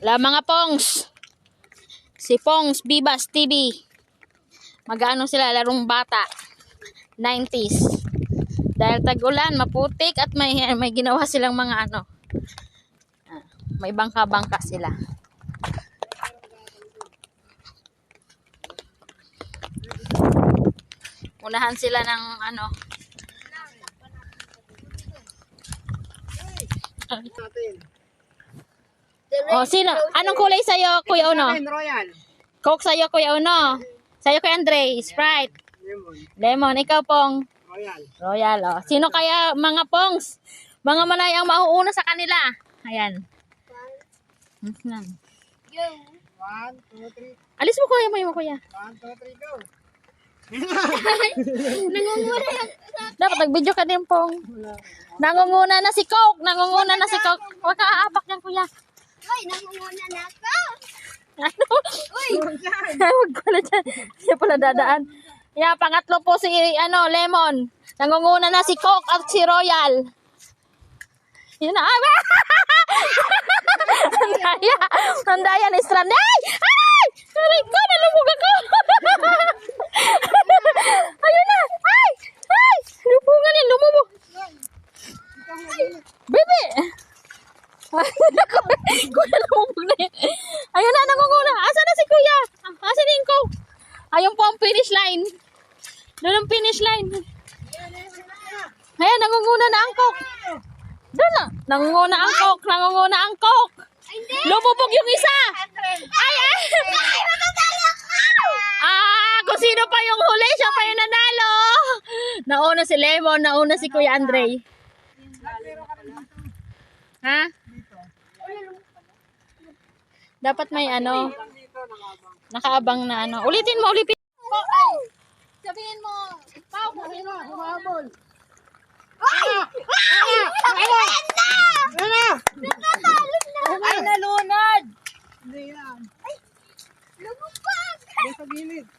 Mga Pongs. Si Pongs Bibas TV. Mag-ano sila, larong bata. 90s. Dahil tag-ulan, maputik at may ginawa silang mga ano. May bangka-bangka sila. Unahan sila ng ano. Oh, sino? Anong kulay sa'yo, Kuya Uno? Royal. Coke sa'yo, Kuya Uno. Sa'yo, Kuya Andre. Sprite. Lemon. Ikaw, Pong. Royal. Royal, oh. Sino kaya mga Pongs? Mga manay ang mauuna sa kanila. Ayan. 1, 2, 3. Alis mo, Kuya. Mo, Kuya. 1, 2, 3, go. Nangunguna yan. Dapat nag-video ka din, Pong. Nangunguna na si Coke. Nangunguna na si Coke. Huwag ka aapak yan, Kuya. Uy, nangunguna na ako. Ano? Uy! Huwag ko na dyan. Siya pala dadaan. Yeah, pangatlo po si Lemon. Nangunguna na si Coke at si Royal. Yun na. Ang daya ni Strand. Ay! Ay! Aray ko, nalubog ako. Ayun na. Ay! Ay! Lubugan yan, lumubog. Bebe! Kuya, lumubog na yan. Ayun na, nangunguna. Asa na si Kuya? Asa na yung Coke? Ayun po ang finish line. Doon ang finish line. Ayan, nangunguna na ang Coke. Doon na. Nangunguna ang Coke. Nangunguna ang Coke. Lumubog yung isa. Ay, ay. Kung sino pa yung huli, siya pa yung nanalo. Nauna si Lemon, nauna si Kuya Andre. Ha? Dapat may ano, nakaabang na ano. Ulitin mo, ulitin. Sabihin mo, Pao, sabihin mo. Humabol. Ay! Ay! Sabihin na! Nakatalo na! Ay, nalunod. Hindi yan. Lumupag! Doon sa gilid.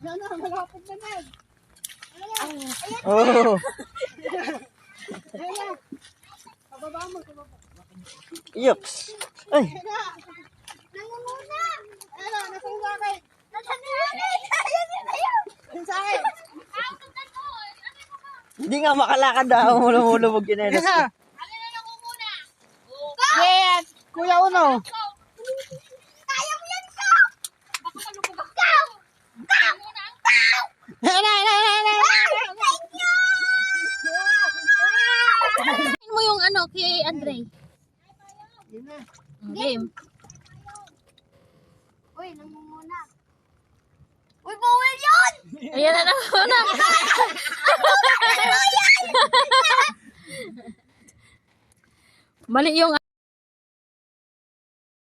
Yan na, malapit na na. Oh. Ayan na. Pababa mo, pababa. Yups. Ay. Nangunguna! Ayan na, nasa yung sakit. Nasaan na yun? Ayun yun, ayun! Yung sakit. Hindi nga makalakad daw. Hulong-hulong yun. Yes, ha. Yes. Kuya Uno. Kaya mo yan, Pao! Baka malubog ako! Pao! Pao! Ayan na, ayan na, ayan na. Thank you! Tingin mo yung ano kay Andre. Yun na. Game. Uy, nangunguna. Uy, bawal yun! Ayan na nauna. Mali yung